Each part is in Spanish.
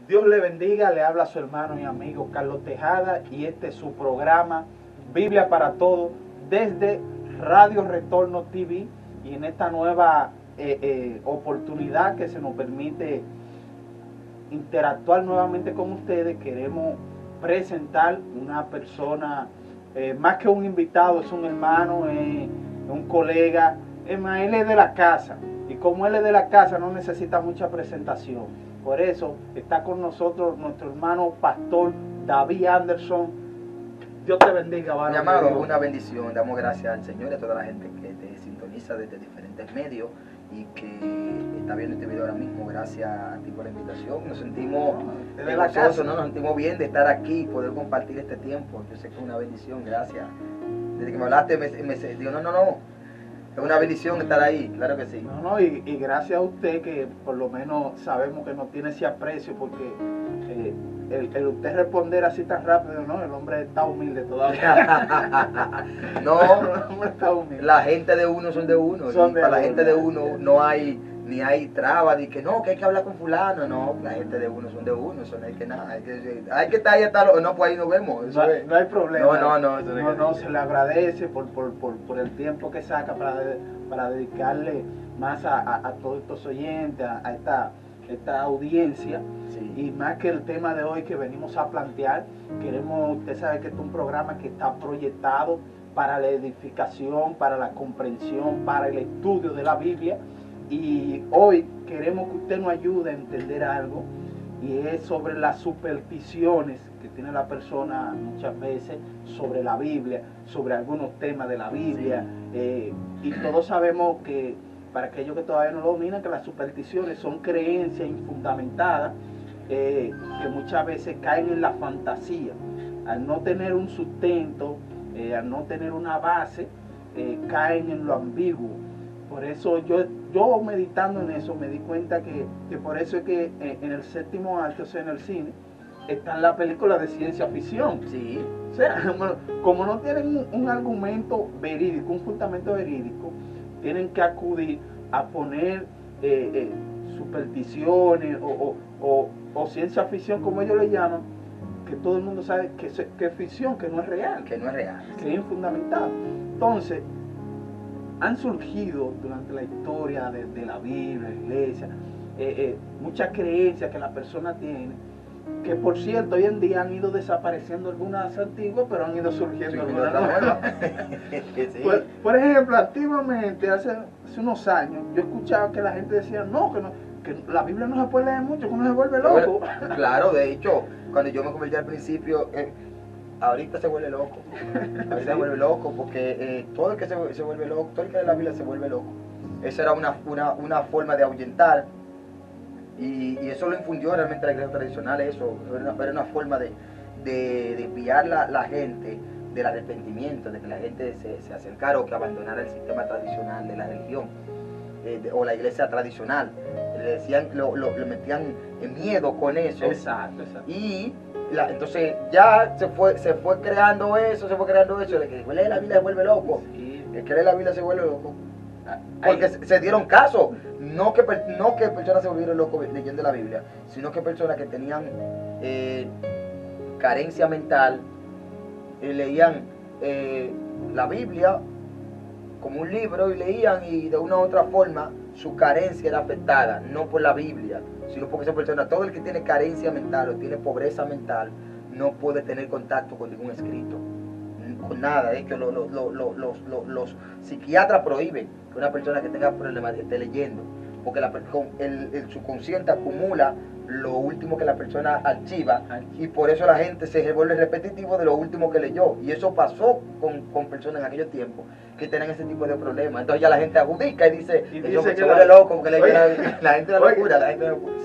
Dios le bendiga, le habla a su hermano y amigo Carlos Tejada y este es su programa Biblia para Todos desde Radio Retorno TV y en esta nueva oportunidad que se nos permite interactuar nuevamente con ustedes, queremos presentar una persona, más que un invitado, es un hermano, un colega, es más, él es de la casa y como él es de la casa no necesita mucha presentación. Por eso está con nosotros nuestro hermano pastor David Anderson. Dios te bendiga, Mi amado, una bendición. Damos gracias al Señor y a toda la gente que te sintoniza desde diferentes medios y que está viendo este video ahora mismo. Gracias a ti por la invitación. Nos sentimos gozosos, ¿no? Nos sentimos bien de estar aquí y poder compartir este tiempo. Yo sé que es una bendición. Gracias. Desde que me hablaste, digo, no. Es una bendición estar ahí, claro que sí. Y gracias a usted que por lo menos sabemos que nos tiene ese aprecio porque el usted responder así tan rápido, ¿no? El hombre está humilde todavía. No, el hombre está humilde. La gente de uno son de uno. Para la gente de uno no hay ni hay trabas, ni que no, que hay que hablar con fulano. No, la gente de uno son de uno, eso no hay que nada. Hay que estar ahí, no, pues ahí nos vemos. No hay problema. No, se le agradece por el tiempo que saca para dedicarle más a todos estos oyentes, a esta audiencia. Sí. Y más que el tema de hoy que venimos a plantear, usted sabe que este es un programa que está proyectado para la edificación, para la comprensión, para el estudio de la Biblia. Y hoy queremos que usted nos ayude a entender algo, y es sobre las supersticiones que tiene la persona muchas veces sobre la Biblia, sobre algunos temas de la Biblia. Sí. Y todos sabemos que, para aquellos que todavía no lo dominan, que las supersticiones son creencias infundamentadas que muchas veces caen en la fantasía. Al no tener un sustento, al no tener una base, caen en lo ambiguo. Por eso yo meditando en eso me di cuenta que por eso es que en el séptimo arte, o sea, en el cine, están las películas de ciencia ficción. Sí. O sea, como no tienen un argumento verídico, un fundamento verídico, tienen que acudir a poner supersticiones o ciencia ficción, como ellos le llaman, que todo el mundo sabe que es ficción, que no es real. Que no es real. Que es infundamentado. Entonces, han surgido durante la historia de la Biblia, la iglesia, muchas creencias que la persona tiene, que por cierto hoy en día han ido desapareciendo algunas antiguas, pero han ido surgiendo algunas nuevas. Sí. Por ejemplo, antiguamente, hace unos años, yo escuchaba que la gente decía, que la Biblia no se puede leer mucho, que uno se vuelve loco. Claro, de hecho, cuando yo me convertí al principio, ahorita se vuelve loco. Ahorita se vuelve loco porque todo el que se vuelve loco, todo el que lee la Biblia se vuelve loco. Esa era una forma de ahuyentar y eso lo infundió realmente la iglesia tradicional. Eso era una forma de desviar la gente del arrepentimiento, de que la gente se acercara o que abandonara el sistema tradicional de la religión o la iglesia tradicional. Le decían, lo metían en miedo con eso. Exacto. Y entonces ya se fue creando eso, el que lee la Biblia se vuelve loco. Sí. El que lee la Biblia se vuelve loco. Porque se dieron caso, no que personas se volvieron locos leyendo la Biblia, sino que personas que tenían carencia mental leían la Biblia como un libro y leían, y de una u otra forma su carencia era afectada, no por la Biblia, sino porque esa persona, todo el que tiene carencia mental o tiene pobreza mental, no puede tener contacto con ningún escrito, con nada. De hecho, los psiquiatras prohíben que una persona que tenga problemas esté leyendo, porque el subconsciente acumula lo último que la persona archiva, y por eso la gente se vuelve repetitivo de lo último que leyó. Y eso pasó con personas en aquellos tiempos que tenían ese tipo de problemas. Entonces ya la gente adjudica y dice que se vuelve loco porque la gente la locura.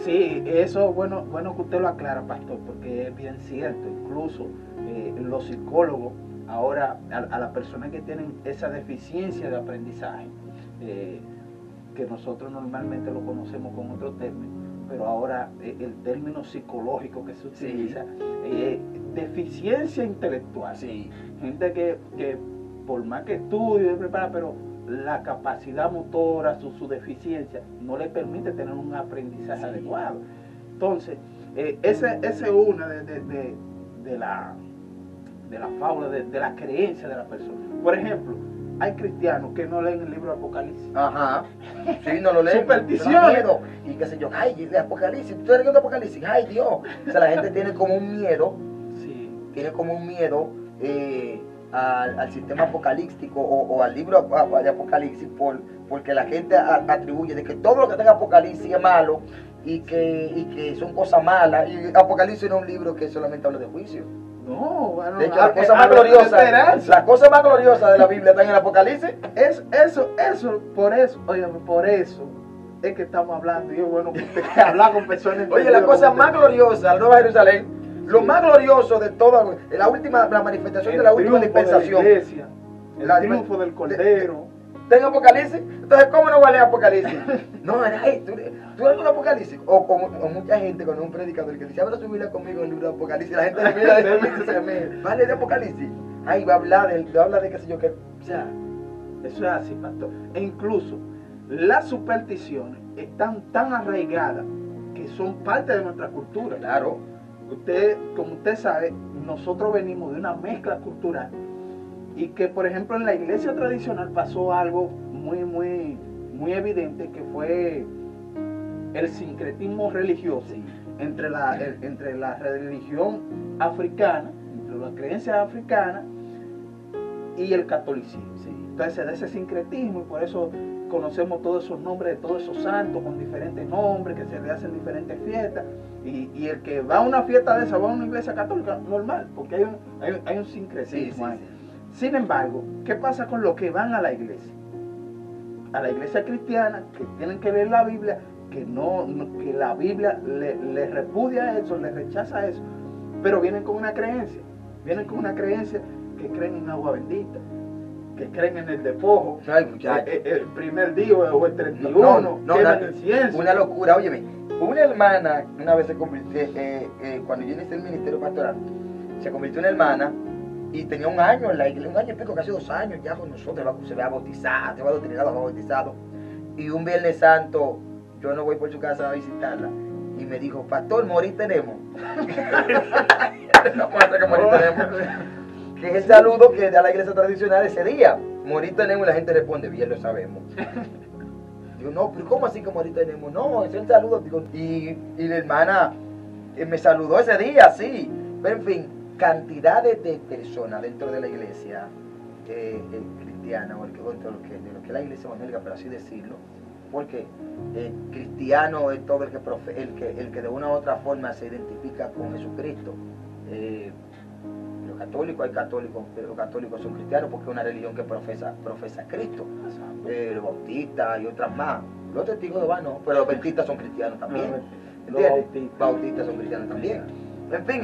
Sí, eso bueno que usted lo aclara, pastor, porque es bien cierto. Incluso los psicólogos ahora a las personas que tienen esa deficiencia de aprendizaje, que nosotros normalmente lo conocemos con otro término, pero ahora el término psicológico que se utiliza es deficiencia intelectual. Sí. Gente que por más que estudie, pero la capacidad motora, su deficiencia, no le permite tener un aprendizaje adecuado. Entonces, Ese es una de la fábula, de la creencia de la persona. Por ejemplo, hay cristianos que no leen el libro de Apocalipsis. Ajá. Sí, no lo leen. Supersticiones. Miedo. Y qué sé yo, ay, el Apocalipsis, ¿tú estás leyendo Apocalipsis? Ay, Dios. O sea, la gente tiene como un miedo, Sí. tiene como un miedo al sistema apocalíptico o al libro de Apocalipsis porque la gente atribuye de que todo lo que tenga Apocalipsis es malo y que son cosas malas. Y Apocalipsis no es un libro que solamente habla de juicio. No, bueno, De hecho, la cosa más gloriosa de la Biblia está en el Apocalipsis. Por eso es que estamos hablando. Y es bueno que usted habla con personas. Oye, la cosa más gloriosa, la Nueva Jerusalén, lo más glorioso de toda la manifestación de la última dispensación. El triunfo del Cordero. ¿Tengo Apocalipsis? Entonces, ¿cómo no vale Apocalipsis? No, hey, tú eres un Apocalipsis. O mucha gente, cuando un predicador que dice, abra su Biblia conmigo en el libro de Apocalipsis, la gente le mira y dice, vale de Apocalipsis. Ay, va a hablar de qué sé yo qué. O sea, eso es así, pastor. E incluso las supersticiones están tan arraigadas que son parte de nuestra cultura. claro. Como usted sabe, nosotros venimos de una mezcla cultural y que, por ejemplo, en la iglesia tradicional pasó algo muy evidente, que fue el sincretismo religioso entre la religión africana, entre la creencia africana y el catolicismo. Entonces se da ese sincretismo y por eso conocemos todos esos nombres de todos esos santos con diferentes nombres, que se le hacen diferentes fiestas, y el que va a una fiesta de esa va a una iglesia católica, normal, porque hay un sincretismo ahí. Sin embargo, ¿qué pasa con los que van a la iglesia? A la iglesia cristiana, que tienen que leer la Biblia, que la Biblia le repudia eso, le rechaza eso, pero vienen con una creencia que creen en agua bendita, que creen en el despojo, el primer día o el 31, incienso. Una locura. Óyeme, una hermana una vez se convirtió, cuando yo inicié el ministerio pastoral, se convirtió en hermana y tenía un año en la iglesia, un año y pico, casi 2 años ya con nosotros, se va a bautizar, se va a doctrinar, va bautizado. Y un Viernes Santo, yo no voy por su casa a visitarla, y me dijo, pastor, morir tenemos. No pasa que morir tenemos. Que es el saludo que da la iglesia tradicional ese día. Morir tenemos, y la gente responde, bien lo sabemos. Digo, no, pero ¿cómo así que morir tenemos? No, es el saludo. Digo, y la hermana me saludó ese día, sí. Pero en fin, cantidades de personas dentro de la iglesia cristiana, o de lo que es la iglesia evangélica, por así decirlo, porque cristiano es todo el que de una u otra forma se identifica con Jesucristo. Los católicos, hay católicos, los católicos son cristianos porque es una religión que profesa a Cristo. Los bautistas y otras más. Los testigos de Jehová no, pero los adventistas son cristianos también. Los bautistas son cristianos también. En fin,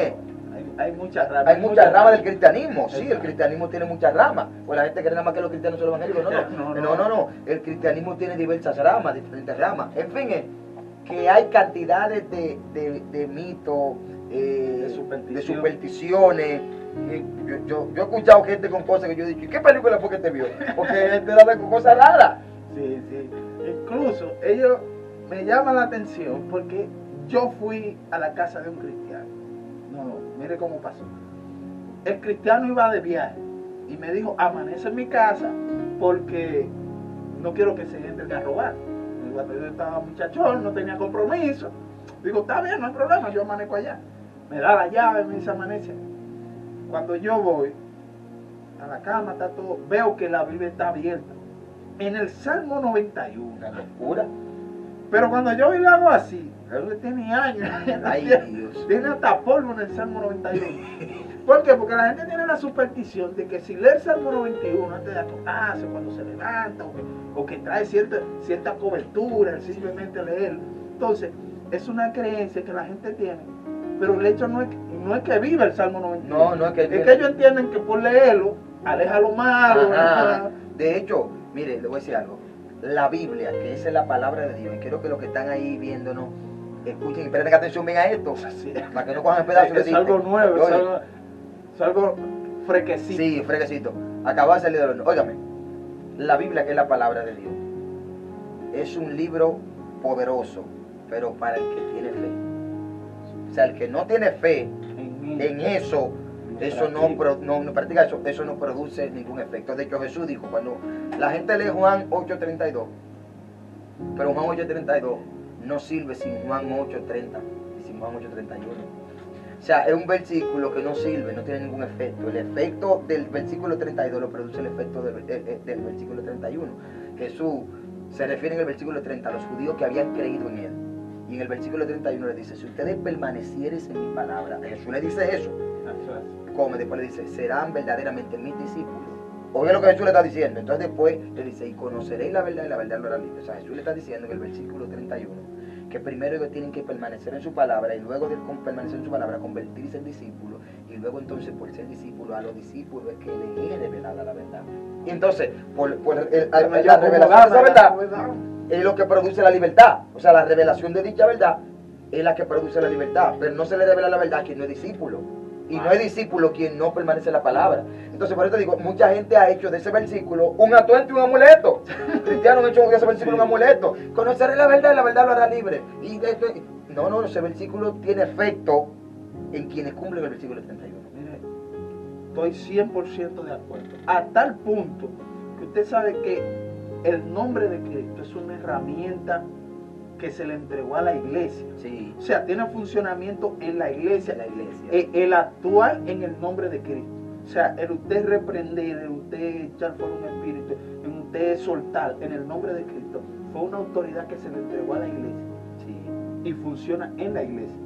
hay muchas ramas. Hay muchas ramas del cristianismo, sí, el cristianismo tiene muchas ramas. Pues la gente cree nada más que los cristianos son evangélicos. No. El cristianismo tiene diversas ramas, diferentes ramas. En fin, que hay cantidades de mitos, de supersticiones. Yo he escuchado gente con cosas que yo he dicho, ¿qué película fue que te vio? Porque gente habla con cosas raras. Sí. Incluso ellos me llaman la atención porque yo fui a la casa de un cristiano. Mire cómo pasó. El cristiano iba de viaje y me dijo, amanece en mi casa porque no quiero que se entren a robar. Y cuando yo estaba muchachón, no tenía compromiso. Digo, está bien, no hay problema, yo amanezco allá. Me da la llave, me dice amanece. Cuando yo voy a la cama, está todo, veo que la Biblia está abierta. En el Salmo 91. Una locura. Pero cuando yo vi algo así, él tiene años. Ay, Dios. Tiene hasta polvo en el Salmo 91. ¿Por qué? Porque la gente tiene la superstición de que si lee el Salmo 91 antes de acostarse, cuando se levanta, o que trae cierta cobertura, simplemente leerlo. Entonces, es una creencia que la gente tiene, pero el hecho no es que viva el Salmo 91. No es que es que ellos entienden que por leerlo, aleja lo malo. De hecho, mire, le voy a decir algo. La Biblia, que esa es la palabra de Dios, y quiero que los que están ahí viéndonos escuchen y presten atención bien a esto, para que no cojan pedazos de es algo nuevo, es algo fresquecito. Sí, fresquecito. Acaba de salir del horno. Óigame, la Biblia, que es la palabra de Dios, es un libro poderoso, pero para el que tiene fe. O sea, el que no tiene fe En en eso, eso no practica eso, eso no produce ningún efecto. De hecho, Jesús dijo, cuando la gente lee Juan 8:32, pero Juan 8:32 no sirve sin Juan 8:30 y sin Juan 8:31. O sea, es un versículo que no sirve, no tiene ningún efecto. El efecto del versículo 32 lo produce el efecto del versículo 31. Jesús se refiere en el versículo 30 a los judíos que habían creído en él. Y en el versículo 31 le dice, si ustedes permanecieran en mi palabra, Jesús le dice eso. Como después le dice, serán verdaderamente mis discípulos. Oye lo que Jesús le está diciendo. Entonces después le dice, y conoceréis la verdad y la verdad lo hará libre. O sea, Jesús le está diciendo en el versículo 31 que primero ellos tienen que permanecer en su palabra y luego de permanecer en su palabra convertirse en discípulos y luego entonces por ser discípulos a los discípulos es que les es revelada la verdad. Y entonces por la revelación de esa verdad es lo que produce la libertad. O sea, la revelación de dicha verdad es la que produce la libertad, pero no se le revela la verdad a quien no es discípulo. Y no es discípulo quien no permanece en la palabra. Entonces, por eso te digo, mucha gente ha hecho de ese versículo un atuendo y un amuleto. Cristianos han hecho de ese versículo un amuleto. Conoceré la verdad y la verdad lo hará libre. Y no, ese versículo tiene efecto en quienes cumplen el versículo 31. Mire, estoy 100% de acuerdo. A tal punto que usted sabe que el nombre de Cristo es una herramienta que se le entregó a la iglesia. Sí. O sea, tiene funcionamiento en la iglesia. En la iglesia. El actuar en el nombre de Cristo. O sea, el usted reprender, el usted echar fuera un espíritu, el usted soltar en el nombre de Cristo, fue una autoridad que se le entregó a la iglesia. Sí. Y funciona en la iglesia.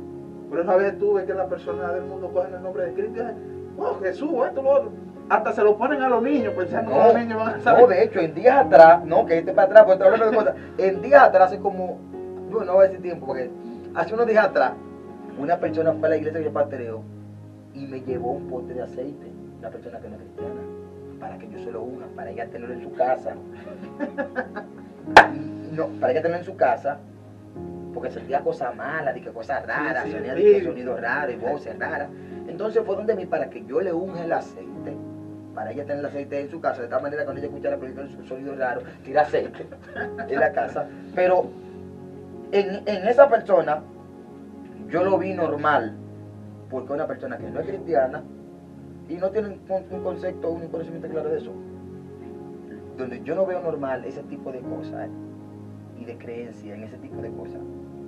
Por eso a veces tú ves que las personas del mundo cogen el nombre de Cristo y dicen, oh Jesús, esto, lo otro. Hasta se lo ponen a los niños, pensando que los niños van a saber. No, de hecho, en días atrás, no, que este para atrás, porque estoy hablando de cosas. En días atrás, hace como, bueno, no voy a decir tiempo, porque hace unos días atrás, una persona fue a la iglesia que yo pastoreo y me llevó un pote de aceite, una persona que no es cristiana, para que yo se lo unja, para ella tenerlo en su casa. No, para ella tenerlo en su casa, porque sentía cosas malas, cosas raras, sí, sonía sí. sonidos raros y voces raras. Entonces fueron de mí para que yo le unja el aceite, para ella tener el aceite en su casa, de tal manera que cuando ella escuchara el sonido raro, tira aceite en la casa. Pero en esa persona, yo lo vi normal, porque es una persona que no es cristiana y no tiene un concepto, un conocimiento claro de eso. Donde yo no veo normal ese tipo de cosas y de creencia en ese tipo de cosas,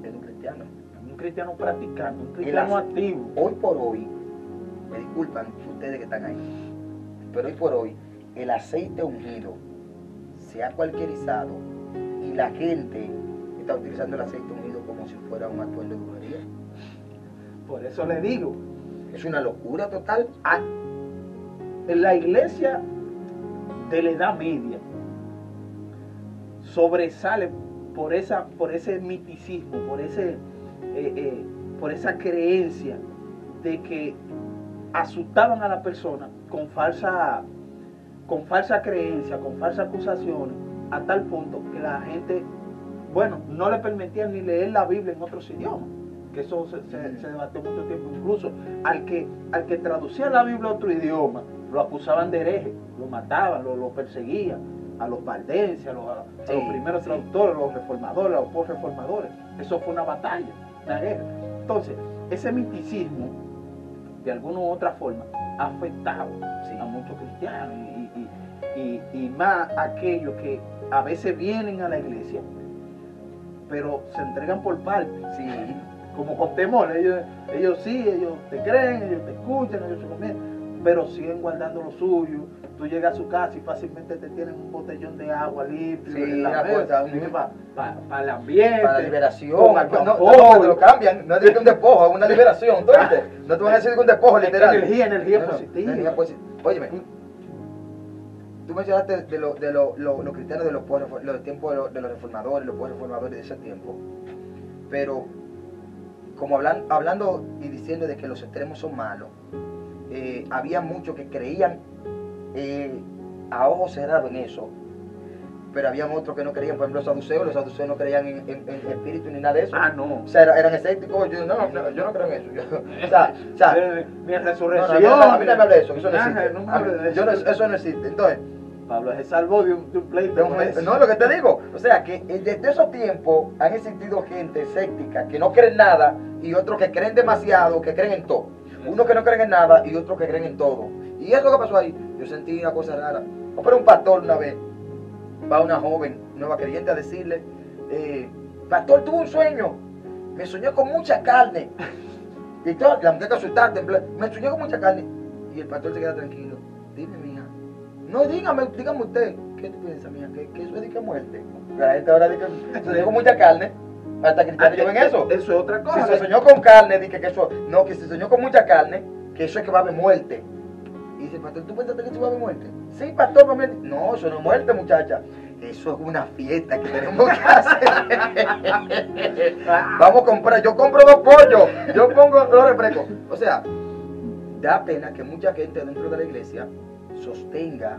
es un cristiano. Un cristiano practicante, un cristiano activo. Hoy por hoy, me disculpan ustedes que están ahí, pero hoy por hoy el aceite ungido se ha cualquierizado y la gente está utilizando el aceite ungido como si fuera un atuendo de brujería. Por eso le digo, Es una locura total. en la iglesia de la Edad Media sobresale por ese miticismo, por esa creencia de que asustaban a la persona con falsa creencia, con falsas acusaciones, a tal punto que la gente, bueno, no le permitían ni leer la Biblia en otros idiomas, que eso se debatió mucho tiempo. Incluso al que traducía la Biblia a otro idioma, lo acusaban de hereje, lo mataban, lo perseguían, a los valdenses, a los primeros traductores, a los reformadores, a los post-reformadores. Eso fue una batalla, una guerra. Entonces, ese miticismo, de alguna u otra forma, ha afectado a muchos cristianos y más aquellos que a veces vienen a la iglesia, pero se entregan por partes, como con temor. Ellos sí, ellos te creen, ellos te escuchan, ellos se comienzan, pero siguen guardando lo suyo. Tú llegas a su casa y fácilmente te tienen un botellón de agua limpio en la mesa, para el ambiente, para la liberación. No, te lo cambian, no es un despojo, es una liberación. No te van a decir un despojo, literal. Energía positiva. Energía positiva. Óyeme, tú mencionaste de los cristianos de los tiempos de los reformadores, los reformadores de ese tiempo, pero como hablando y diciendo de que los extremos son malos, había muchos que creían a ojos cerrados en eso, pero habían otros que no creían. Por ejemplo, los saduceos no creían en espíritu ni nada de eso. No. O sea, eran escépticos. Yo no creo en eso. O sea, ni en resurrección. No, a mí no me habla de eso, eso no existe. No me hable de eso. Eso no existe. Entonces, Pablo se salvó de un pleito. No, lo que te digo, o sea, que desde esos tiempos han existido gente escéptica que no cree en nada y otros que creen demasiado, que creen en todo. Unos que no creen en nada y otros que creen en todo. Y eso es lo que pasó ahí. Yo sentí una cosa rara. Pero un pastor una vez va a una joven nueva creyente a decirle, pastor, tuve un sueño, me soñé con mucha carne. Y toda la mujer asustada, me soñé con mucha carne. Y el pastor se queda tranquilo. Dime, mija. No, dígame usted. ¿Qué tú piensas, mija? ¿Que eso es de que muerte? La gente ahora dice que se soñó con mucha carne. Hasta cristianos llevan eso. Eso es otra cosa. Si se soñó con carne, dice que eso. No, que se soñó con mucha carne, que eso es que va a haber muerte. Y dice, pastor, ¿tú pensaste que eso va a haber muerte? Sí, pastor, va a haber. No, eso no es muerte, muchacha. Eso es una fiesta que tenemos que hacer. Vamos a comprar, yo compro 2 pollos, yo pongo 2 refrescos. O sea, da pena que mucha gente dentro de la iglesia sostenga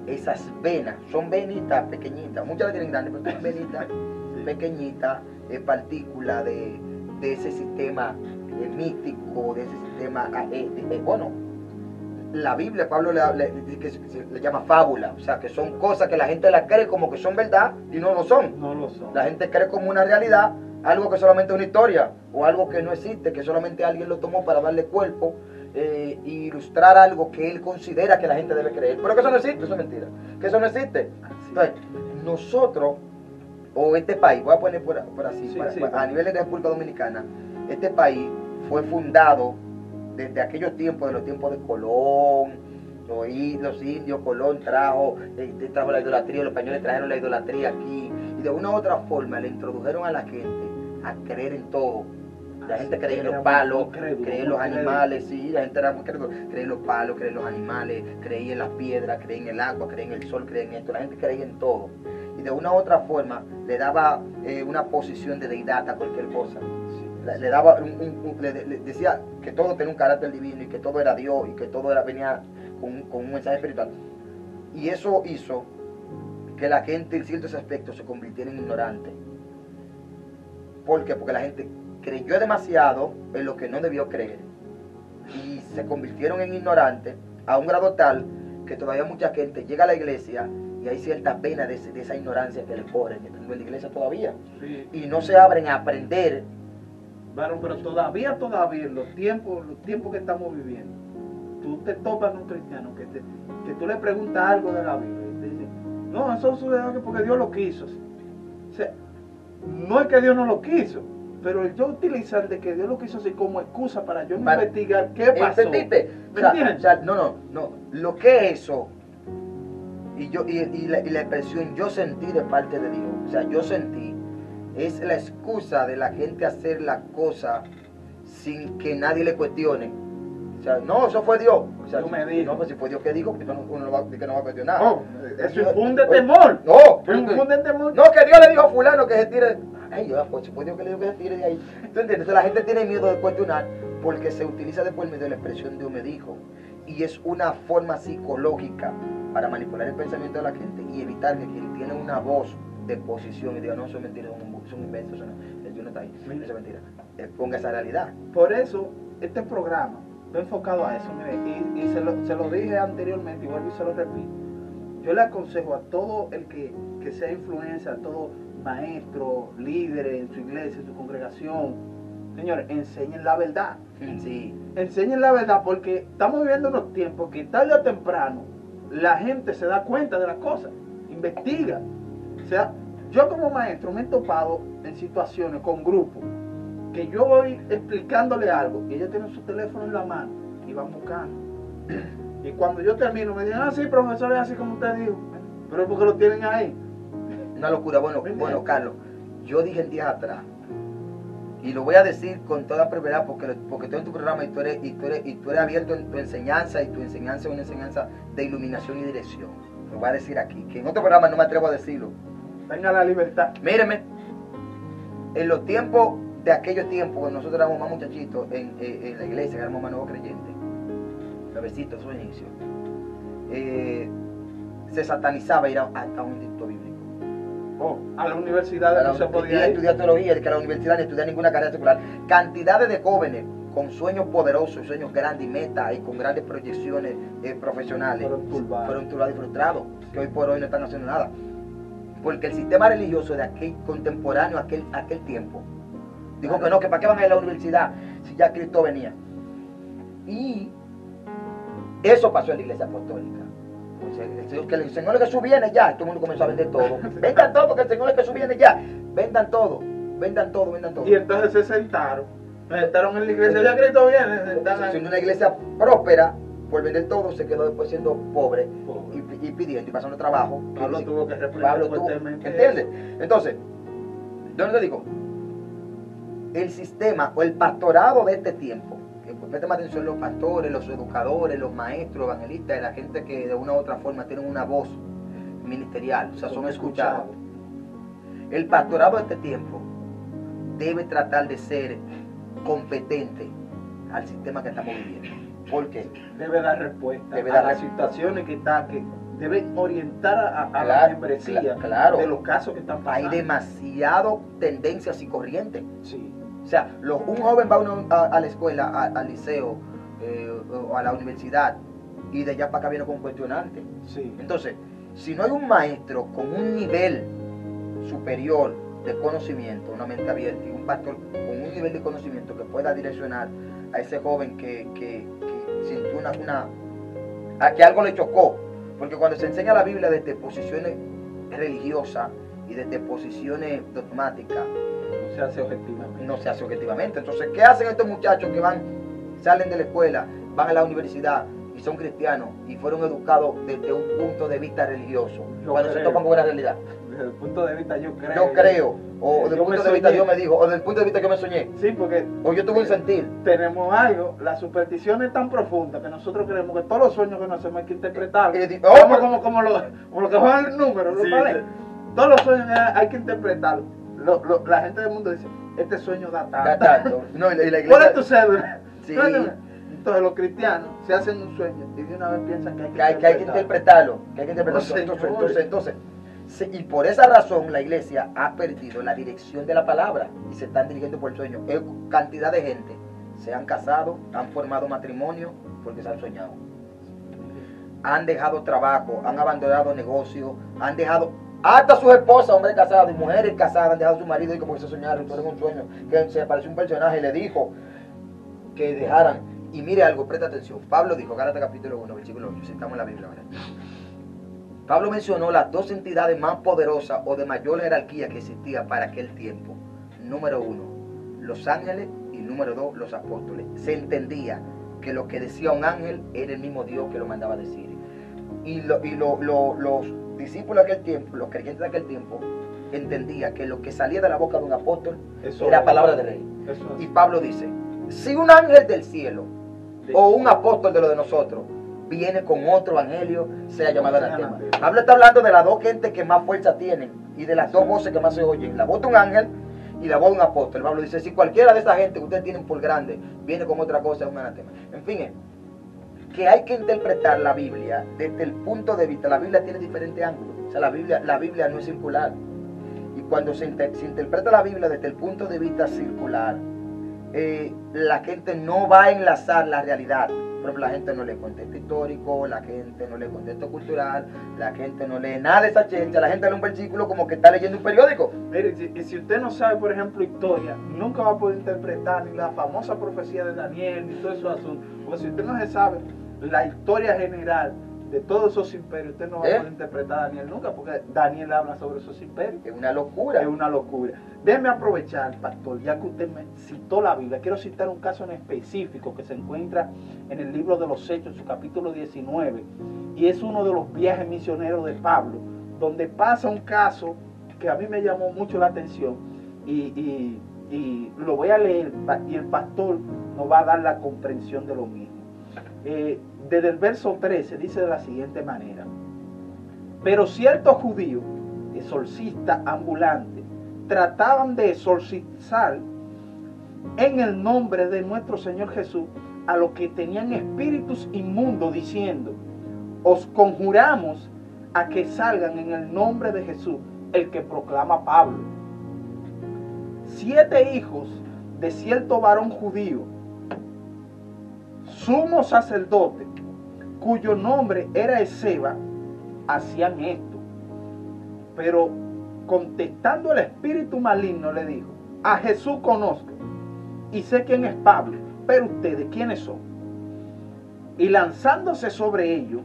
esas venas. Son venitas pequeñitas, muchas las tienen grandes, pero son venitas pequeñitas, partículas de ese sistema místico, de ese sistema, bueno, la Biblia, Pablo le llama fábula, o sea, que son cosas que la gente la cree como que son verdad y no lo son. No lo son. La gente cree como una realidad algo que solamente es una historia o algo que no existe, que solamente alguien lo tomó para darle cuerpo e ilustrar algo que él considera que la gente debe creer. Pero que eso no existe, eso es mentira. Que eso no existe. Entonces, nosotros, o este país, voy a poner por así, a nivel de República Dominicana, este país fue fundado desde aquellos tiempos, de los tiempos de Colón, los indios, Colón trajo la idolatría, los españoles trajeron la idolatría aquí, y de una u otra forma le introdujeron a la gente a creer en todo. La gente creía en los palos, creía en los animales, sí, la gente era muy creída, creía en los palos, creía en los animales, creía en las piedras, creía en el agua, creía en el sol, creía en esto, la gente creía en todo. Y de una u otra forma le daba una posición de deidad a cualquier cosa. Le daba le decía que todo tenía un carácter divino y que todo era Dios y que todo venía con un mensaje espiritual. Y eso hizo que la gente en ciertos aspectos se convirtiera en ignorante. ¿Por qué? Porque la gente creyó demasiado en lo que no debió creer y se convirtieron en ignorantes a un grado tal que todavía mucha gente llega a la iglesia y hay cierta pena de esa ignorancia que le corren en la iglesia todavía. Sí. Y no se abren a aprender. Bueno, pero todavía en los tiempos que estamos viviendo, tú te topas con un cristiano que tú le preguntas algo de la Biblia y te dice, no, eso sucedió porque Dios lo quiso. O sea, no es que Dios no lo quiso, pero yo utilizar de que Dios lo quiso así como excusa para yo no investigar qué pasó. ¿Entendiste? O sea, no. Lo que es eso, y la expresión yo sentí de parte de Dios, o sea, yo sentí, es la excusa de la gente hacer la cosa sin que nadie le cuestione. O sea, no, eso fue Dios. O sea, no, pues si fue Dios que dijo, uno no va a cuestionar. No, eso infunde temor. No, infunde temor. No, que Dios le dijo a fulano que se tire. Ay, pues si fue Dios que le dijo que se tire de ahí. ¿Tú entiendes? Entonces la gente tiene miedo de cuestionar porque se utiliza después medio de la expresión Dios me dijo. Y es una forma psicológica para manipular el pensamiento de la gente y evitar que quien tiene una voz de posición y diga, no, eso es mentira, es un invento, eso no, el Dios no está ahí, eso es mentira. Ponga esa realidad. Por eso, este programa está enfocado a eso, mire, y se lo dije anteriormente, y vuelvo y se lo repito. Yo le aconsejo a todo el que sea influencer, a todo maestro, líder en su iglesia, en su congregación, señores, enseñen la verdad. Sí. Enseñen la verdad, porque estamos viviendo unos tiempos que tarde o temprano la gente se da cuenta de las cosas, investiga. O sea, yo como maestro me he topado en situaciones con grupos que yo voy explicándole algo y ellos tienen su teléfono en la mano y van buscando. Y cuando yo termino me dicen, sí, profesor, es así como usted dijo, pero es porque lo tienen ahí. Una locura. Bueno, Carlos, yo dije el día atrás, y lo voy a decir con toda brevedad porque estoy en tu programa y tú eres abierto en tu enseñanza, y tu enseñanza es una enseñanza de iluminación y dirección. Lo voy a decir aquí, que en otro programa no me atrevo a decirlo. Tenga la libertad. Míreme, en los tiempos de aquellos tiempos, cuando nosotros éramos más muchachitos en la iglesia, éramos más nuevos creyentes, nuevecitos, su inicio, se satanizaba ir hasta un instituto bíblico. A la universidad no se podía ir. Estudiar teología, que a la universidad ni estudiar ninguna carrera secular. Cantidades de jóvenes con sueños poderosos, sueños grandes y metas y con grandes proyecciones profesionales fueron turbados y frustrados, que hoy por hoy no están haciendo nada. Porque el sistema religioso de aquel contemporáneo, aquel tiempo, Dijo que no, que para qué van a ir a la universidad si ya Cristo venía. Y eso pasó en la iglesia apostólica. Pues que el Señor Jesús viene ya, todo el mundo comenzó a vender todo. Vendan todo, porque el Señor Jesús viene ya. Vendan todo, vendan todo, vendan todo. Y entonces se sentaron en la iglesia, ya Cristo viene. Siendo una iglesia próspera, por vender todo, se quedó después siendo pobre y pidiendo y pasando trabajo. Pablo tuvo que reprender fuertemente. ¿Entiendes? Entonces, yo te digo, el sistema o el pastorado de este tiempo, que presten atención los pastores, los educadores, los maestros, evangelistas, la gente que de una u otra forma tienen una voz ministerial, o sea, son escuchados. El pastorado de este tiempo debe tratar de ser competente al sistema que estamos viviendo. ¿Por qué? Debe dar respuesta Debe a dar las respuesta. situaciones que deben orientar a la Claro, membresía claro. de los casos que están pasando. Hay demasiado tendencias y corrientes. Sí. O sea, un joven va a la escuela, al liceo o a la universidad y de allá para acá viene con un cuestionante. Sí. Entonces, si no hay un maestro con un nivel superior de conocimiento, una mente abierta y un pastor con un nivel de conocimiento que pueda direccionar a ese joven que sintió que algo le chocó, porque cuando se enseña la Biblia desde posiciones religiosas y desde posiciones dogmáticas, No se hace objetivamente. no se hace objetivamente. Entonces, ¿qué hacen estos muchachos que salen de la escuela, van a la universidad y son cristianos y fueron educados desde un punto de vista religioso? Cuando se topan con la realidad. Desde el punto de vista yo creo. Yo creo, o desde el punto de vista Dios me dijo, o desde el punto de vista que me soñé, Sí, porque o yo tuve un sentir. tenemos algo, la superstición es tan profunda que nosotros creemos que todos los sueños que nos hacemos hay que interpretarlos. Como lo que juegan el número, ¿no? Sí, ¿Vale? sí. Todos los sueños hay que interpretarlos. La gente del mundo dice, este sueño da tanto. Da tanto. No, y la ¿Cuál es tu iglesia, cédula? Sí. Entonces los cristianos se hacen un sueño y de una vez piensan que hay que hay que interpretarlo, que hay que interpretarlo. No, Entonces, y por esa razón la iglesia ha perdido la dirección de la palabra y se están dirigiendo por el sueño. Cantidad de gente se han casado, han formado matrimonio porque se han soñado. Han dejado trabajo, han abandonado negocios, han dejado hasta sus esposas, hombres casados y mujeres casadas, han dejado a su marido y como que se soñaron, todo era un sueño, que se apareció un personaje y le dijo que dejaran. Y mire algo, presta atención. Pablo dijo, Gálatas capítulo 1, versículo 8, citamos en la Biblia ahora. Pablo mencionó las dos entidades más poderosas o de mayor jerarquía que existía para aquel tiempo. Número 1, los ángeles, y número 2, los apóstoles. Se entendía que lo que decía un ángel era el mismo Dios que lo mandaba a decir. Y los discípulos de aquel tiempo, los creyentes de aquel tiempo, entendían que lo que salía de la boca de un apóstol era palabra de rey. Y Pablo dice, si un ángel del cielo o un apóstol de lo de nosotros viene con otro evangelio, sea llamado anatema. Pablo está hablando de las dos gentes que más fuerza tienen y de las dos voces que más se oyen, la voz de un ángel y la voz de un apóstol. Pablo dice, si cualquiera de esas gente que ustedes tienen por grande viene con otra cosa, es un anatema. En fin, que hay que interpretar la Biblia desde el punto de vista. La Biblia tiene diferentes ángulos. O sea, la Biblia no es circular. Y cuando se interpreta la Biblia desde el punto de vista circular, la gente no va a enlazar la realidad. Por ejemplo, la gente no lee contexto histórico, la gente no lee contexto cultural, la gente no lee nada de esa ciencia, la gente lee un versículo como que está leyendo un periódico. Mire, si usted no sabe, por ejemplo, historia, nunca va a poder interpretar ni la famosa profecía de Daniel, ni todos esos asuntos. Porque si usted no se sabe la historia general de todos esos imperios, usted no va a poder interpretar a Daniel nunca, porque Daniel habla sobre esos imperios. Es una locura. Es una locura. Déjeme aprovechar, pastor, ya que usted me citó la Biblia, quiero citar un caso en específico que se encuentra en el libro de los Hechos, su capítulo 19, y es uno de los viajes misioneros de Pablo, donde pasa un caso que a mí me llamó mucho la atención, y lo voy a leer, y el pastor nos va a dar la comprensión de lo mismo. Desde el verso 13 dice de la siguiente manera: pero ciertos judíos, exorcistas ambulantes, trataban de exorcizar en el nombre de nuestro Señor Jesús a los que tenían espíritus inmundos, diciendo, os conjuramos a que salgan en el nombre de Jesús, el que proclama Pablo. 7 hijos de cierto varón judío, sumo sacerdote, cuyo nombre era Esceva, hacían esto. Pero contestando el espíritu maligno le dijo, A Jesús conozco y sé quién es Pablo, pero ustedes, ¿quiénes son? Y lanzándose sobre ellos,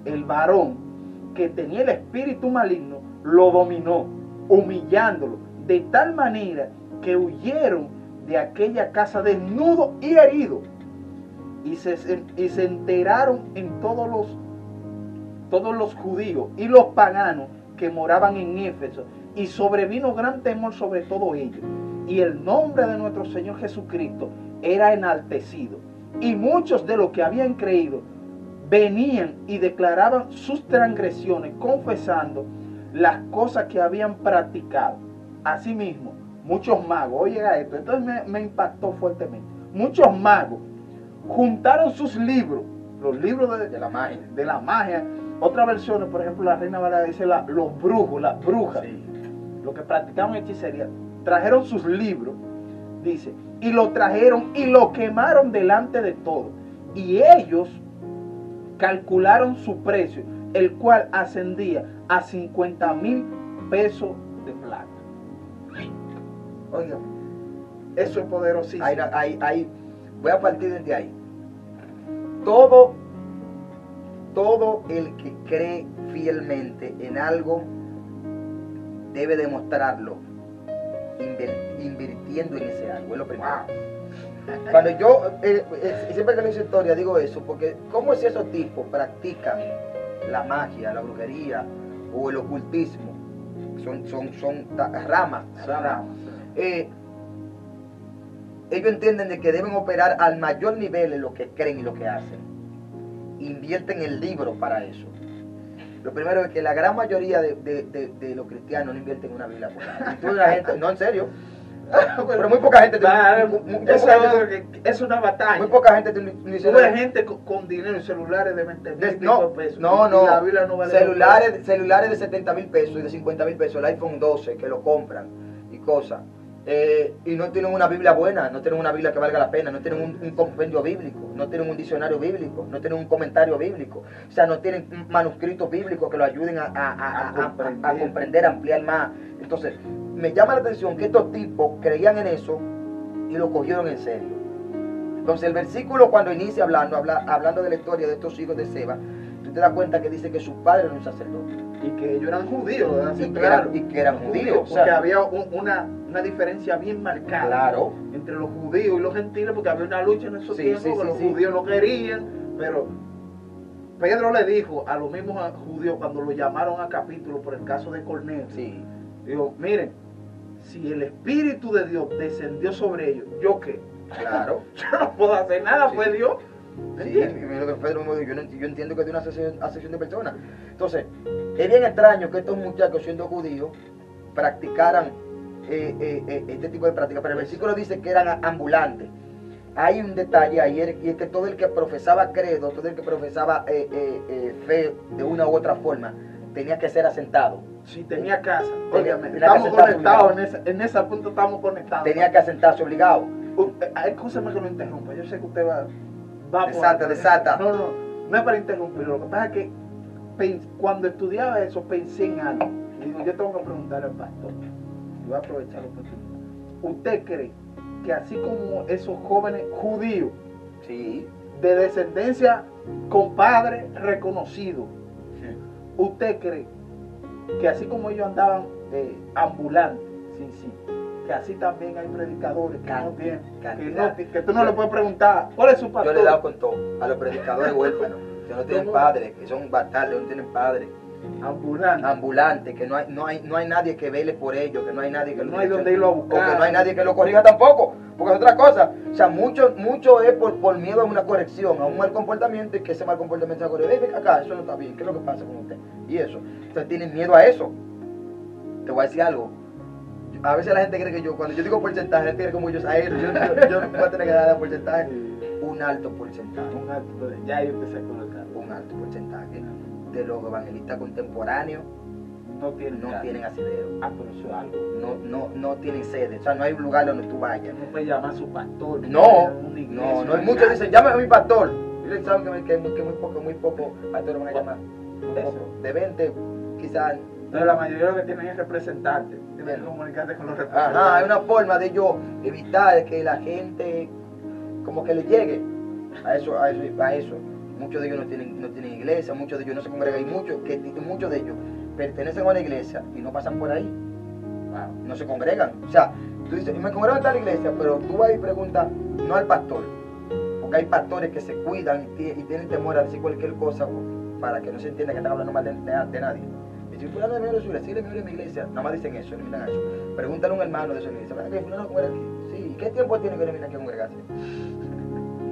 el varón que tenía el espíritu maligno lo dominó, humillándolo de tal manera que huyeron de aquella casa desnudos y heridos, y se enteraron en todos los judíos y los paganos que moraban en Éfeso, y sobrevino gran temor sobre todo ellos, y el nombre de nuestro Señor Jesucristo era enaltecido, y muchos de los que habían creído venían y declaraban sus transgresiones, confesando las cosas que habían practicado. Asimismo, muchos magos, oye esto, entonces me impactó fuertemente. Muchos magos juntaron sus libros, los libros de la magia. Otras versiones, por ejemplo, la Reina Valera dice los brujos, las brujas, sí, los que practicaban hechicería, trajeron sus libros, dice, y lo trajeron y lo quemaron delante de todos. Y ellos calcularon su precio, el cual ascendía a 50,000 pesos de plata. Oigan, eso es poderosísimo. Ahí, voy a partir desde ahí. Todo el que cree fielmente en algo debe demostrarlo invirtiendo en ese algo. Es lo primero. Wow. Cuando yo, siempre que le hice historia, digo eso, porque ¿cómo es esos tipos practican la magia, la brujería o el ocultismo? Son ramas. Ellos entienden de que deben operar al mayor nivel en lo que creen y lo que hacen. Invierten el libro para eso. Lo primero es que la gran mayoría de los cristianos no invierten en una Biblia. No, en serio. Pero muy poca gente es una batalla. Muy poca gente hay gente con dinero y celulares de 20,000 pesos. No. La Biblia no vale celulares de 70,000 pesos y de 50,000 pesos, el iPhone 12 que lo compran y cosas. Y no tienen una Biblia buena, no tienen una Biblia que valga la pena, no tienen un compendio bíblico, no tienen un diccionario bíblico, no tienen un comentario bíblico, o sea, no tienen manuscritos bíblicos que lo ayuden a comprender, a ampliar más. Entonces, me llama la atención que estos tipos creían en eso y lo cogieron en serio. Entonces, el versículo cuando inicia hablando de la historia de estos hijos de Seba, tú te das cuenta que dice que su padre era un sacerdote. Y que ellos eran judíos, ¿verdad? Y que eran judíos. Porque o sea, había una diferencia bien marcada, claro, entre los judíos y los gentiles, porque había una lucha en esos tiempos que los judíos no querían, pero Pedro le dijo a los mismos judíos cuando lo llamaron a capítulo por el caso de Cornelio, dijo, miren, si el Espíritu de Dios descendió sobre ellos, ¿yo qué? Claro. Yo no puedo hacer nada, fue Dios. Sí, yo entiendo que es de una asociación de personas. Entonces, es bien extraño que estos muchachos, siendo judíos, practicaran este tipo de prácticas. Pero el versículo dice que eran ambulantes. Hay un detalle ahí, y es que todo el que profesaba credo, todo el que profesaba fe de una u otra forma, tenía que ser asentado. Sí, tenía casa. Obviamente. Estamos conectados, en ese punto estamos conectados. Tenía que asentarse obligado. Escúchame que lo interrumpa, yo sé que usted va desata. No es para interrumpirlo. Lo que pasa es que cuando estudiaba eso pensé en algo. Y digo, yo tengo que preguntarle al pastor. Y voy a aprovechar la oportunidad. ¿Usted cree que así como esos jóvenes judíos, de descendencia con padre reconocido, usted cree que así como ellos andaban ambulantes, que así también hay predicadores que no tienen, que tú no le puedes preguntar ¿cuál es su pastor? Yo le he dado con todo a los predicadores huérfanos que no tienen padre, que son bastardos, no tienen padre, ambulantes, que no hay nadie que vele por ellos, que no hay nadie que no hay donde irlo a buscar, o que no hay nadie que lo corrija tampoco, porque es otra cosa. O sea, mucho es por miedo a una corrección, a un mal comportamiento, y que ese mal comportamiento se corrige. Ven acá, eso no está bien, ¿qué es lo que pasa con usted? Y eso, entonces tienen miedo a eso. Te voy a decir algo. A veces la gente cree que cuando yo digo porcentaje, la gente cree como yo exagero. Yo no voy a tener que dar porcentaje. Un alto porcentaje. Ya yo empecé a colocar. Un alto porcentaje de los evangelistas contemporáneos no tienen asidero. Pero eso es algo. No tienen sede. O sea, no hay un lugar donde tú vayas. No puedes llamar a su pastor. No, hay muchos que dicen, llámame a mi pastor. Y saben que muy poco pastor van a llamar. De 20, quizás Entonces la mayoría lo que tienen es representantes, tienen que comunicarse con los representantes. Ajá, hay una forma de ellos evitar que la gente como que le llegue a eso. Muchos de ellos no tienen iglesia, muchos de ellos no se congregan, y muchos de ellos pertenecen a una iglesia y no pasan por ahí. Wow. No se congregan. O sea, tú dices, me congrego en tal iglesia, pero tú vas y preguntas, no al pastor, porque hay pastores que se cuidan y tienen temor a decir cualquier cosa para que no se entienda que están hablando mal de nadie. Y si fulano es miembro de su iglesia, sí, es miembro de mi iglesia, nada más dicen eso, eliminan eso. Pregúntale a un hermano de su iglesia, ¿verdad que fulano congrega aquí? Sí, ¿qué tiempo tiene que venir aquí a congregarse?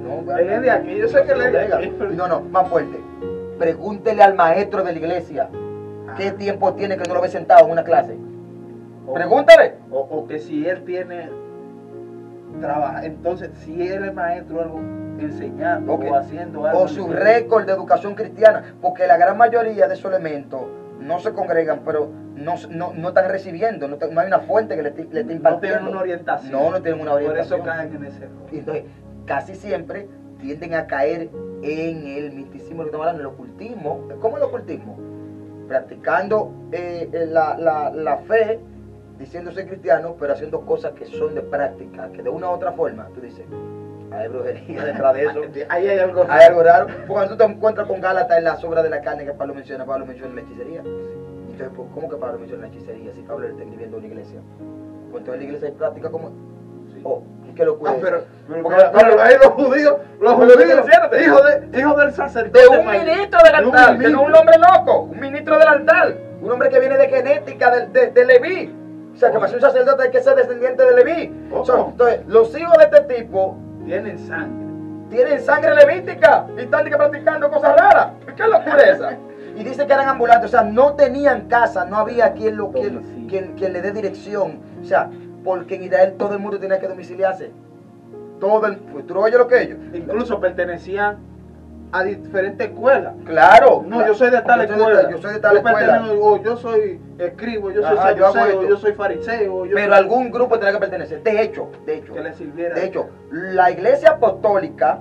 No, él es de aquí, yo sé que él es de aquí. No, más fuerte. Pregúntele al maestro de la iglesia qué tiempo tiene que no lo ve sentado en una clase. Pregúntale. O que si él tiene trabaja, entonces si él es maestro o algo enseñando o haciendo algo. O su récord de educación cristiana, porque la gran mayoría de esos elementos no se congregan, pero no están recibiendo, no hay una fuente que le esté impartiendo. No tienen una orientación. No tienen una orientación. Por eso caen en ese error. Entonces, casi siempre tienden a caer en el misticismo, que estamos hablando, el ocultismo. ¿Cómo el ocultismo? Practicando la fe, diciéndose cristiano, pero haciendo cosas que son de práctica, que de una u otra forma, tú dices, hay brujería detrás de eso. Ahí hay algo raro. Hay algo raro. Porque cuando tú te encuentras con Gálatas en las obras de la carne que Pablo menciona la hechicería. Entonces, pues, ¿cómo que Pablo menciona la hechicería si Pablo le está escribiendo una iglesia? Pues entonces en la iglesia hay práctica como... Sí. Oh, ¿qué locura? Pero ahí los judíos, hijos del sacerdote. De un ministro del altar, que no es un hombre loco, un ministro del altar, un hombre que viene de genética de Leví. O sea, que para ser un sacerdote hay que ser descendiente de Leví. Entonces, los hijos de este tipo tienen sangre. Tienen sangre levítica y están practicando cosas raras. ¿Qué locura es esa? Y dice que eran ambulantes, o sea, no tenían casa, no había quien le dé dirección. O sea, porque en Israel todo el mundo tenía que domiciliarse. ¿Tú oyes lo que ellos? Incluso pertenecían a diferentes escuelas. Claro. No, yo soy de tal escuela. Yo soy de tal escuela. Yo soy escribo, yo soy saduceo, yo soy fariseo. Pero algún grupo tenía que pertenecer. De hecho. Que le sirviera. De hecho, la iglesia apostólica,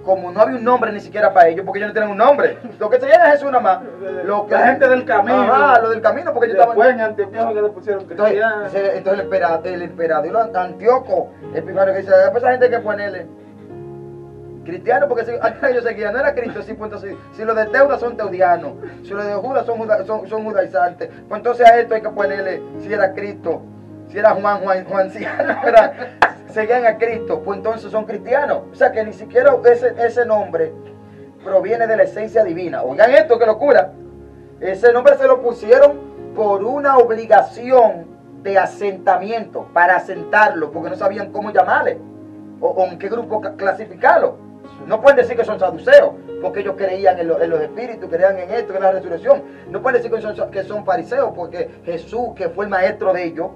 como no había un nombre ni siquiera para ellos, porque ellos no tienen un nombre. Lo que se llama es Jesús nada más. La gente del camino. Ajá, lo del camino, porque ellos estaban... en Antioquía que le pusieron cristianos. Entonces el emperador Antíoco, Epifanio, que dice, a esa gente hay que ponerle cristiano, porque ellos seguían, no era Cristo, sí, pues entonces, si los de Teuda son teudianos, si los de Judas son judaizantes, pues entonces a esto hay que ponerle, si era Cristo, si era Juanciano, seguían a Cristo, pues entonces son cristianos. O sea que ni siquiera ese nombre proviene de la esencia divina. Oigan esto, qué locura. Ese nombre se lo pusieron por una obligación de asentamiento, para asentarlo, porque no sabían cómo llamarle, o en qué grupo clasificarlo. No pueden decir que son saduceos, porque ellos creían en los espíritus, creían en esto, en la resurrección. No pueden decir que son fariseos, porque Jesús, que fue el maestro de ellos,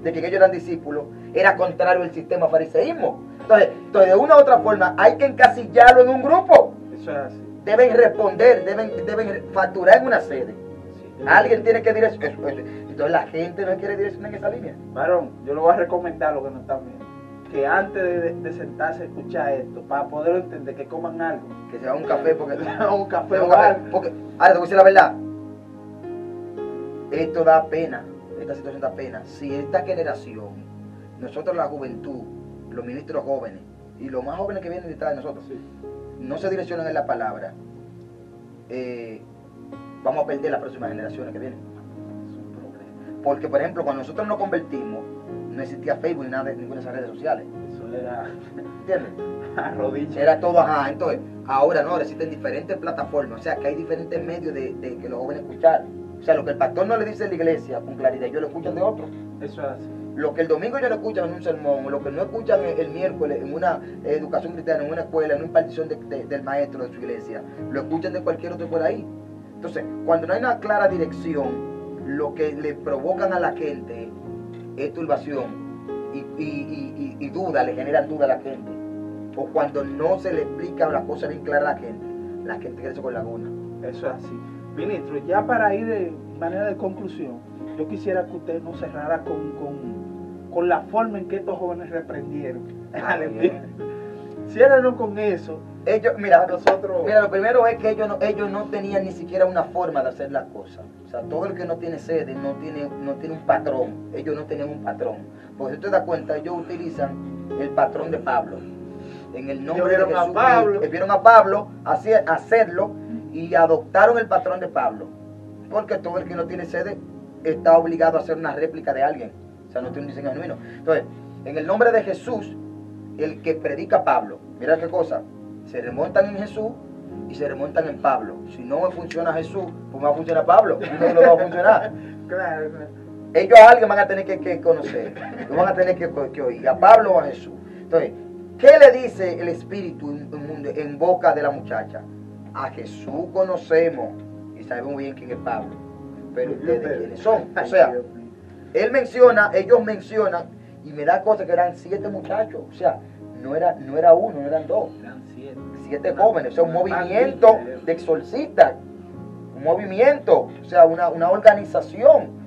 de que ellos eran discípulos, era contrario al sistema fariseísmo. Entonces, de una u otra forma, hay que encasillarlo en un grupo. Eso es así. Deben responder, deben facturar en una sede. Sí, alguien tiene que direccionar. Entonces la gente no quiere direccionar en esa línea. Varón, yo le voy a recomendar lo que no están viendo, que antes de sentarse a escuchar esto, para poder entender, que coman algo. Que se haga un café, porque un café o algo. Porque, ahora te voy a decir la verdad, esto da pena, esta situación da pena. Si esta generación, nosotros la juventud, los ministros jóvenes y los más jóvenes que vienen detrás de nosotros, sí, no se direccionan en la palabra, vamos a perder las próximas generaciones que vienen. Porque, por ejemplo, cuando nosotros nos convertimos, no existía Facebook ni nada, ninguna de esas redes sociales. Eso era... ¿Entiendes? A rodillas. Era todo, ajá. Entonces, ahora no, existen diferentes plataformas, o sea, que hay diferentes medios de que los jóvenes escuchar. O sea, lo que el pastor no le dice en la iglesia con claridad, ellos lo escuchan de otro. Eso es así. Lo que el domingo ellos no escuchan en un sermón, lo que no escuchan el miércoles en una educación cristiana, en una escuela, en una impartición del maestro de su iglesia, lo escuchan de cualquier otro por ahí. Entonces, cuando no hay una clara dirección, lo que le provocan a la gente es turbación y duda, le generan duda a la gente. O cuando no se le explica las cosas bien claras a la gente crece con laguna. Eso es así. Ministro, ya para ir de manera de conclusión, yo quisiera que usted nos cerrara con la forma en que estos jóvenes reprendieron al enemigo. Ciérranos con eso. Ellos, mira, Nosotros... mira, lo primero es que ellos no tenían ni siquiera una forma de hacer las cosas. O sea, todo el que no tiene sede no tiene un patrón. Ellos no tenían un patrón. Porque si tú te das cuenta, ellos utilizan el patrón de Pablo. En el nombre de Jesús. Vieron a Pablo hacerlo y adoptaron el patrón de Pablo. Porque todo el que no tiene sede está obligado a hacer una réplica de alguien. O sea, no tiene un diseño genuino. Entonces, en el nombre de Jesús, el que predica Pablo, mira qué cosa, se remontan en Jesús y se remontan en Pablo. Si no me funciona Jesús, pues me va a funcionar Pablo. No va a funcionar. Claro. Ellos a alguien van a tener que conocer, lo van a tener que oír, a Pablo o a Jesús. Entonces, ¿qué le dice el Espíritu en boca de la muchacha? A Jesús conocemos y sabemos bien quién es Pablo, pero ustedes quiénes son. O sea, ellos mencionan, y me da cosa que eran 7 muchachos. O sea, no era uno, no eran 2. Eran 7 jóvenes. O sea, un movimiento de exorcistas. Un movimiento, o sea, una organización.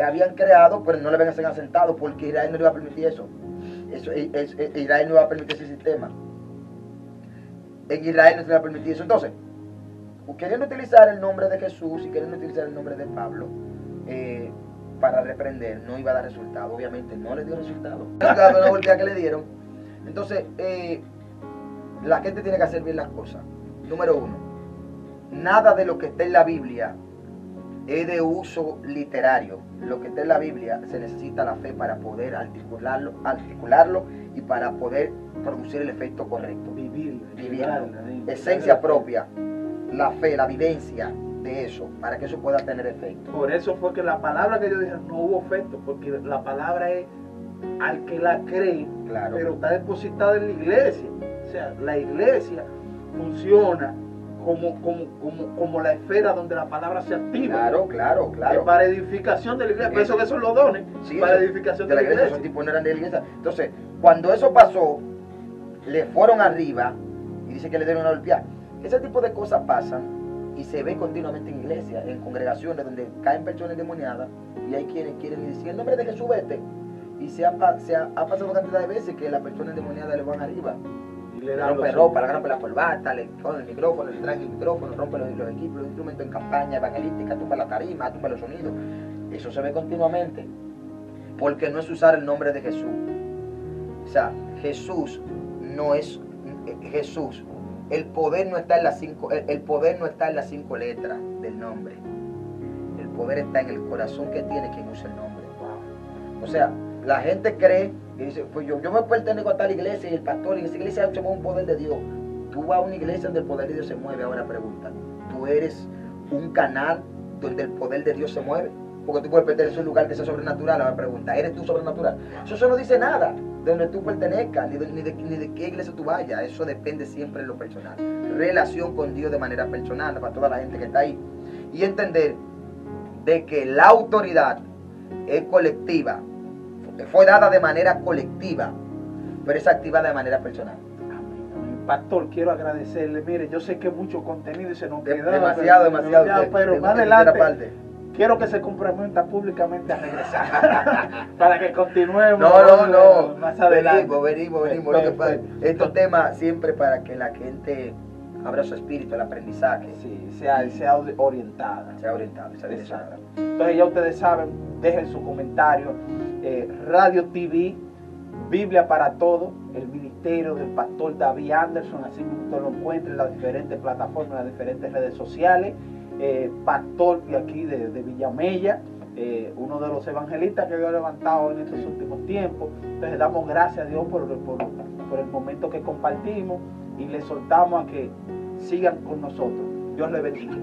Habían creado, pero no le habían asentado, porque Israel no le iba a permitir eso. Israel no iba a permitir ese sistema. En Israel no se le va a permitir eso. Entonces, queriendo utilizar el nombre de Jesús y queriendo utilizar el nombre de Pablo para reprender, no iba a dar resultado. Obviamente no le dio resultado. Una voltea que le dieron. Entonces, la gente tiene que hacer bien las cosas. Número 1, nada de lo que está en la Biblia es de uso literario. Lo que está en la Biblia se necesita la fe para poder articularlo y para poder producir el efecto correcto. Vivirlo. Esencia propia, la fe, la vivencia de eso, para que eso pueda tener efecto. Por eso fue que la palabra que yo dije no hubo efecto, porque la palabra es al que la cree, claro, pero está depositada en la iglesia. O sea, la iglesia funciona como la esfera donde la palabra se activa. Claro. Para edificación de la iglesia. Por eso que son los dones. Sí, para edificación de la iglesia. Esos tipos no eran de la iglesia. Entonces, cuando eso pasó, le fueron arriba y dice que le dieron una golpeada. Ese tipo de cosas pasan y se ve continuamente en iglesias, en congregaciones donde caen personas endemoniadas y hay quienes quieren decir el nombre de Jesús, vete. Y se ha pasado cantidad de veces que la persona endemoniada le van arriba. Le rompe ropa, le rompe la corbata, le pone el micrófono, le trae el micrófono, rompe los equipos, los instrumentos en campaña evangelística, tumba la tarima, tumba los sonidos. Eso se ve continuamente, porque no es usar el nombre de Jesús. O sea, Jesús no es Jesús. El poder no está en las 5 letras del nombre. El poder está en el corazón que tiene quien usa el nombre. O sea, la gente cree y dice, pues yo me pertenezco a tal iglesia y el pastor, y en esa iglesia se mueve un poder de Dios. Tú vas a una iglesia donde el poder de Dios se mueve. Ahora pregunta, ¿tú eres un canal donde el poder de Dios se mueve? Porque tú puedes pertenecer a un lugar que sea sobrenatural. Ahora pregunta, ¿eres tú sobrenatural? Eso no dice nada de donde tú pertenezcas, ni de qué iglesia tú vayas. Eso depende siempre de lo personal. Relación con Dios de manera personal para toda la gente que está ahí. Y entender de que la autoridad es colectiva. Fue dada de manera colectiva, pero es activada de manera personal. Pastor, quiero agradecerle. Mire, yo sé que mucho contenido y se nos queda demasiado, pero más adelante quiero que se comprometa públicamente a regresar para que continuemos. No, más adelante. Venimos. Lo que pasa, estos temas siempre para que la gente abra su espíritu, el aprendizaje. Sí, sea orientada. Entonces ya ustedes saben, dejen su comentario. Radio TV, Biblia para Todos, el ministerio del pastor David Anderson, así usted lo encuentra en las diferentes plataformas, en las diferentes redes sociales. Pastor de aquí de Villamella, uno de los evangelistas que Dios ha levantado en estos últimos tiempos. Entonces damos gracias a Dios por el momento que compartimos y les soltamos a que sigan con nosotros. Dios les bendiga.